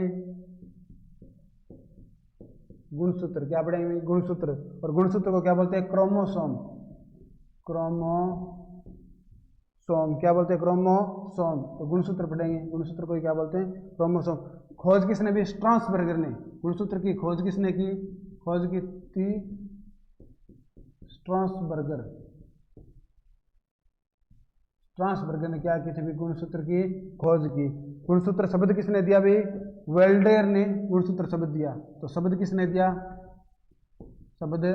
गुणसूत्र। क्या पढ़ेंगे, गुणसूत्र। और गुणसूत्र को क्या बोलते हैं, क्रोमोसोम। क्या बोलते हैं, क्रोमोसोम। तो गुणसूत्र पढ़ेंगे, गुणसूत्र को क्या बोलते हैं, क्रोमोसोम। खोज किसने भी, स्ट्रासबर्गर ने। गुणसूत्र की खोज किसने की, खोज की थी स्ट्रासबर्गर। स्ट्रासबर्गर ने क्या की थी, गुणसूत्र की खोज की। गुणसूत्र शब्द किसने दिया भाई, वेल्डेयर ने गुणसूत्र शब्द दिया। तो शब्द किसने दिया, शब्द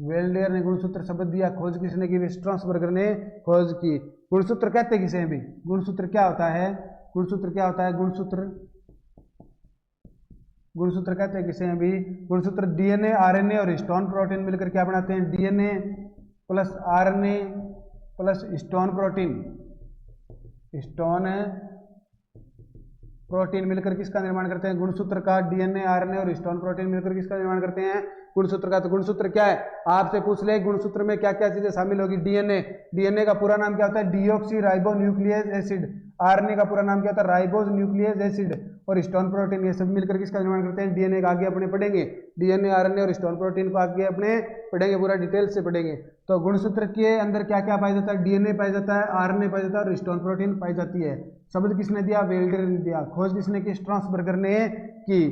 वेल्डेयर ने गुणसूत्र शब्द दिया। खोज किसने की, स्ट्रासबर्गर ने खोज की। गुणसूत्र कहते किसे हैं भी, गुणसूत्र क्या होता है, गुणसूत्र क्या होता है, गुणसूत्र कहते हैं किसे हैं भी, गुणसूत्र डीएनए, आरएनए और हिस्टोन प्रोटीन मिलकर क्या बनाते हैं, DNA plus RNA plus histone protein मिलकर किसका निर्माण करते हैं, गुणसूत्र का। डीएनए, आरएनए और हिस्टोन प्रोटीन मिलकर किसका निर्माण करते हैं, गुणसूत्र का। तो गुणसूत्र क्या है, आपसे पूछ ले गुणसूत्र में क्या क्या चीजें शामिल होगी। डीएनए का पूरा नाम क्या होता है, deoxy ribo nucleus acid. RNA का पूरा नाम क्या होता है, राइबोज न्यूक्लियस एसिड। और हिस्टोन प्रोटीन, ये सब मिलकर किसका निर्माण करते हैं, डीएनए का। आगे अपने पढ़ेंगे डीएनए, आरएनए और हिस्टोन प्रोटीन को, आगे अपने पढ़ेंगे, पूरा डिटेल से पढ़ेंगे। तो गुणसूत्र के अंदर क्या क्या पाया जाता है, डीएनए पाया जाता है, आरएनए पाया जाता है और हिस्टोन प्रोटीन पाई जाती है। शब्द किसने दिया, वेल्डेयर ने दिया। खोज किसने की, स्ट्रासबर्गर ने की।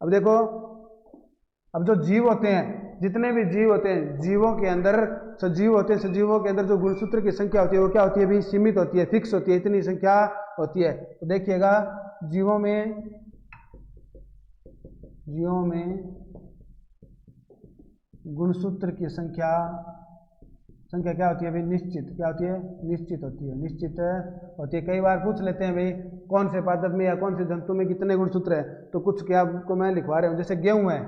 अब देखो, अब जो जीव होते हैं, जितने भी जीव होते हैं, जीवों के अंदर सजीव होते हैं, सजीवों के अंदर जो गुणसूत्र की संख्या होती है वो क्या होती है भी, सीमित होती है, फिक्स होती है, इतनी संख्या होती है। तो देखिएगा, जीवों में गुणसूत्र की संख्या क्या होती है भाई, निश्चित। क्या होती है, निश्चित होती है, निश्चित होती है। कई बार पूछ लेते हैं भाई कौन से पादप में या कौन से जंतु में कितने गुणसूत्र है, तो कुछ क्या आपको मैं लिखवा रहा हूँ। जैसे गेहूं है,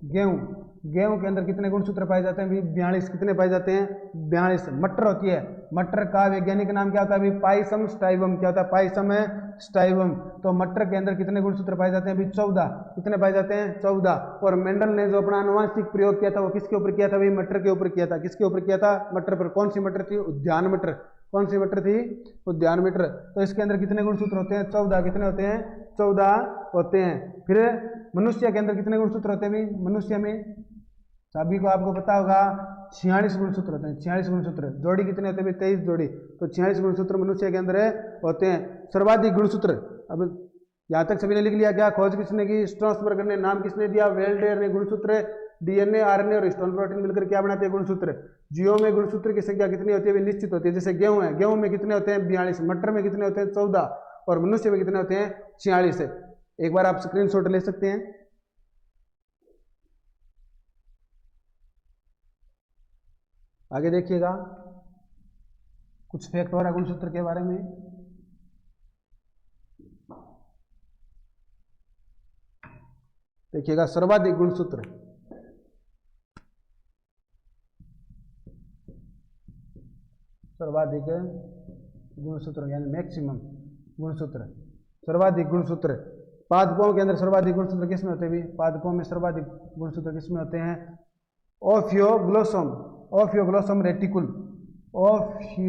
गेहूं के अंदर कितने गुणसूत्र पाए जाते हैं भाई, 42। कितने पाए जाते हैं, 42। मटर होती है, मटर का वैज्ञानिक नाम क्या होता है भाई, पाइसम स्टाइवम। क्या होता है, पाइसम स्टाइवम। तो मटर के अंदर कितने गुणसूत्र पाए जाते हैं भाई, 14। कितने पाए जाते हैं, 14। और मेंडल ने जो अपना आनुवंशिक प्रयोग किया था वो किसके ऊपर किया था भाई, मटर के ऊपर किया था। किसके ऊपर किया था, मटर पर। कौन सी मटर थी, उद्यान मटर। कौन सी मटर थी, उद्यान मटर। तो इसके अंदर कितने गुणसूत्र होते हैं, 14। कितने होते हैं, 14 होते हैं। फिर मनुष्य के अंदर कितने गुणसूत्र होते हैं भाई, मनुष्य में सभी को आपको पता होगा 46 गुणसूत्र होते हैं। 46 गुणसूत्र। जोड़ी कितने होते हैं भाई, 23 जोड़ी। तो 46 गुणसूत्र मनुष्य के अंदर होते हैं। सर्वाधिक गुणसूत्र, अब यहाँ तक सभी ने लिख लिया क्या, खोज किसने की, स्ट्रासबर्गर ने। नाम किसने दिया, वेल्डेयर ने। गुणसूत्र डीएनए, आरएनए और हिस्टोन प्रोटीन मिलकर क्या बनाते हैं, गुणसूत्र। जीवों में गुणसूत्र की संख्या कितनी होती है, निश्चित होती है। जैसे गेहूं है, गेहूं में कितने होते हैं, 42। मटर में कितने होते हैं, 14। और मनुष्य में कितने होते हैं, 46। एक बार आप स्क्रीनशॉट ले सकते हैं। आगे देखिएगा, कुछ फैक्ट हो रहा है गुणसूत्र के बारे में। देखिएगा सर्वाधिक गुणसूत्र, सर्वाधिक गुणसूत्र यानी मैक्सिमम गुणसूत्र, सर्वाधिक गुणसूत्र पादपों के अंदर सर्वाधिक गुणसूत्र किसमें होते हैं भी? पादपों में सर्वाधिक गुणसूत्र किसमें होते हैं? ओफियोग्लोसम, ओफियोग्लोसम रेटिकुल, ओफियोग्लोसम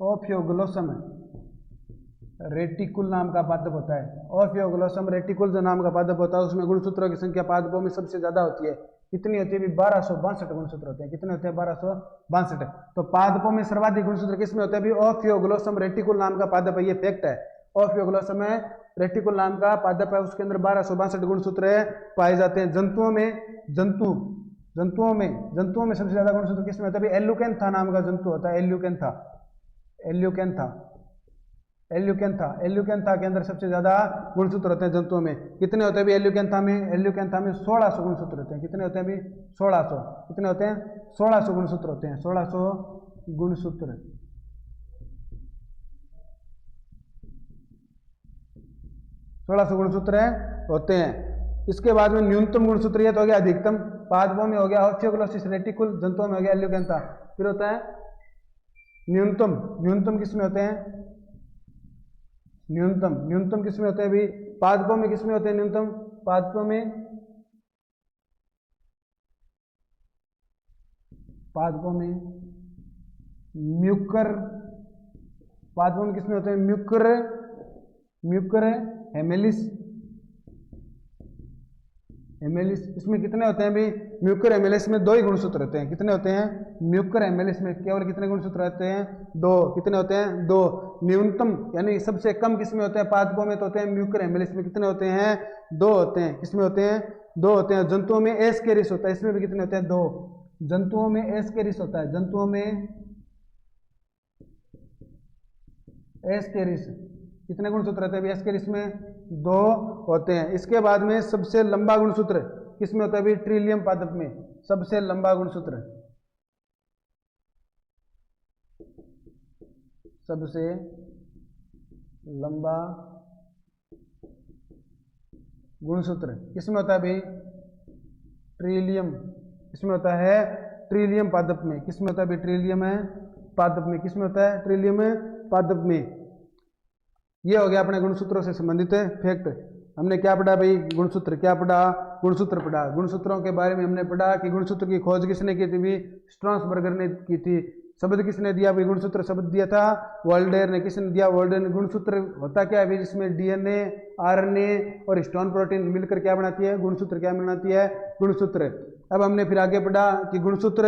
ओफियोग्लोसम रेटिकुल नाम का पादप होता है। ओफियोग्लोसम रेटिकुल जो नाम का पादप होता है उसमें गुणसूत्रों की संख्या पादपों में सबसे ज्यादा होती है। कितनी होती है भी? 1262 गुणसूत्र होते हैं। कितने होते हैं? 1262। तो पादपों में सर्वाधिक गुणसूत्र किसमें होते हैं भी? ओफियोग्लोसम रेटिकुल नाम का पादप है, ये फैक्ट है। ओफियोग्लोसम रेटिकुल नाम का पादप है, उसके अंदर 1262 गुणसूत्र पाए जाते हैं। जंतुओं में सबसे ज्यादा गुणसूत्र किसमें होता है भी? एल्यूकेंथा नाम का जंतु होता है, एल्यूकेंथा के अंदर सबसे ज्यादा गुणसूत्र होते हैं जंतुओं में। कितने होते हैं भी एल्यूकेंथा में? एल्यूकेंथा में 1600 गुणसूत्र होते हैं। कितने होते हैं भी? 1600। कितने होते हैं? 1600 गुणसूत्र होते हैं, 1600 गुणसूत्र। होते हैं। इसके बाद में न्यूनतम गुणसूत्र ये तो हो गया अधिकतम, पादपों में हो गया ओफियोग्लोसिस रेटिकुल, जंतुओं में हो गया एल्यूकेंथा। फिर होता है न्यूनतम, न्यूनतम किसमें होते हैं? न्यूनतम किसमें होते हैं भी? पादपों में किसमें होते हैं न्यूनतम? पादपों में म्यूकर, पादपों में किसमें होते हैं? म्यूकर हेमेलिस, इसमें कितने होते हैं भी? म्यूकर हेमेलिस में 2 ही गुणसूत्र होते हैं। कितने होते हैं? म्यूकर हेमेलिस में केवल कितने गुणसूत्र होते हैं? 2। कितने होते हैं? 2। न्यूनतम यानी सबसे कम किसमें होते हैं? पादपों में तो होते हैं म्यूकर हेमेलिस में। कितने होते हैं? 2 होते हैं। किसमें होते हैं? 2 होते हैं। जंतुओं में एस्केरिस होता है, इसमें भी कितने होते हैं? 2। जंतुओं में एस्केरिस होता है, जंतुओं में एस्केरिस कितने गुणसूत्र होते हैं? एस्केरिस में 2 होते हैं। इसके बाद में सबसे लंबा गुणसूत्र किसमें होता है भी? ट्रिलियम पादप में सबसे लंबा गुणसूत्र, सबसे लंबा गुणसूत्र किसमें होता है भाई? ट्रिलियम, किसमें होता है? ट्रिलियम पादप में। किसमें होता है भाई? ट्रिलियम पादप में। किसमें होता है? ट्रिलियम पादप में। ये हो गया अपने गुणसूत्रों से संबंधित फैक्ट। हमने क्या पढ़ा भाई? गुणसूत्र क्या पढ़ा? गुणसूत्र पढ़ा। गुणसूत्रों के बारे में हमने पढ़ा कि गुणसूत्र की खोज किसने की थी भी? स्ट्रॉन्सबर्गर ने की थी। शब्द किसने दिया भाई? गुणसूत्र शब्द दिया था वोल्डेयर ने। किसने दिया? वोल्डेयर ने। गुणसूत्र होता क्या है भाई? जिसमें डीएनए, आरएनए और हिस्टोन प्रोटीन मिलकर क्या बनाती है? गुणसूत्र क्या बनाती है? गुणसूत्र। अब हमने फिर आगे पढ़ा कि गुणसूत्र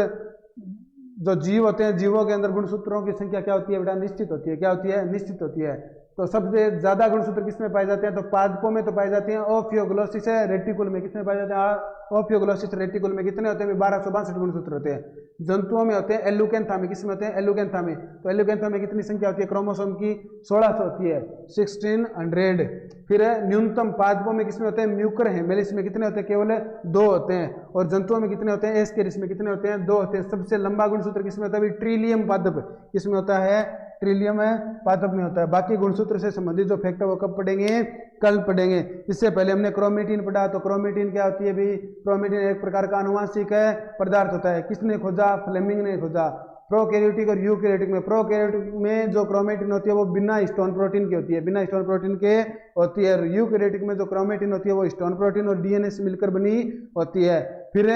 जो जीव होते हैं, जीवों के अंदर गुणसूत्रों की संख्या क्या होती है बेटा? निश्चित होती है। क्या होती है? निश्चित होती है। तो सबसे ज्यादा गुणसूत्र किसमें पाए जाते हैं? तो पादपों में तो पाए जाते हैं ओफियोग्लोसिस रेटिकुल में। किसमें पाए जाते हैं? ओफियोग्लोसिस रेटिकुल में। कितने होते हैं? 1262 गुणसूत्र होते हैं। जंतुओं में होते हैं एल्यूकेंथा में। किसमें होते हैं? एल्यूकेंथा में। तो एल्यूकेंथा में कितनी संख्या होती है क्रोमोसोम की? 1600 होती है, 1600। फिर न्यूनतम पादपों में किसमें होते हैं? म्यूकर हेमेलिस में। कितने होते हैं? केवल 2 होते हैं। और जंतुओं में कितने होते हैं? एस्केरिस में। कितने होते हैं? 2 होते हैं। सबसे लंबा गुणसूत्र किसमें होता है? ट्रिलियम पादप। किसमें होता है? ट्रिलियम पादप में होता है। बाकी गुणसूत्र से संबंधित जो फैक्ट है वो कब पढ़ेंगे? कल पढ़ेंगे। इससे पहले हमने क्रोमेटिन पढ़ा। तो क्रोमेटिन क्या होती है भी? क्रोमेटिन एक प्रकार का आनुवांशिक पदार्थ होता है। किसने खोजा? फ्लेमिंग ने खोजा। प्रोकैरियोटिक और यूकैरियोटिक में, प्रोकैरियोटिक में जो क्रोमेटिन होती है वो बिना हिस्टोन प्रोटीन की होती है, बिना हिस्टोन प्रोटीन के होती है। यूकैरियोटिक में जो क्रोमेटिन होती है वो हिस्टोन प्रोटीन और डीएनए से मिलकर बनी होती है। फिर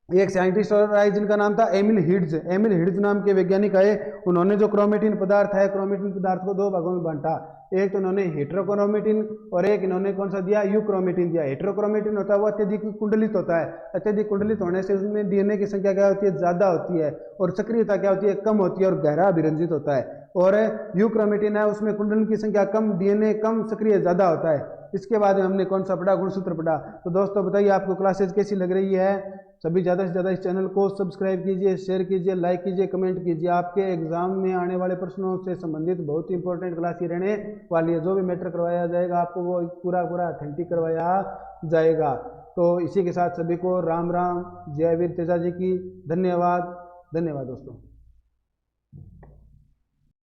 एक साइंटिस्ट और आए जिनका नाम था एमिल हिड्ज। एमिल हिड्ज नाम के वैज्ञानिक आए। उन्होंने जो क्रोमेटिन पदार्थ है, क्रोमेटिन पदार्थ को 2 भागों में बांटा। एक तो इन्होंने हेट्रोक्रोमेटिन और एक इन्होंने कौन सा दिया? यूक्रोमेटिन दिया। हेट्रोक्रोमेटिन होता है वो अत्यधिक कुंडलित होता है। अत्यधिक कुंडलित होने से उसमें डीएनए की संख्या क्या होती है? ज्यादा होती है और सक्रियता क्या होती है? कम होती है और गहरा अभिरंजित होता है। और यूक्रोमेटिन है उसमें कुंडलन की संख्या कम, डीएनए कम, सक्रिय ज्यादा होता है। इसके बाद में हमने कौन सा पढ़ा? गुणसूत्र पढ़ा। तो दोस्तों बताइए आपको क्लासेज कैसी लग रही है? सभी ज़्यादा से ज़्यादा इस चैनल को सब्सक्राइब कीजिए, शेयर कीजिए, लाइक कीजिए, कमेंट कीजिए। आपके एग्जाम में आने वाले प्रश्नों से संबंधित बहुत ही इंपॉर्टेंट क्लास ही रहने वाली है। जो भी मैटर करवाया जाएगा आपको वो पूरा ऑथेंटिक करवाया जाएगा। तो इसी के साथ सभी को राम राम, जय वीर तेजा जी की। धन्यवाद दोस्तों।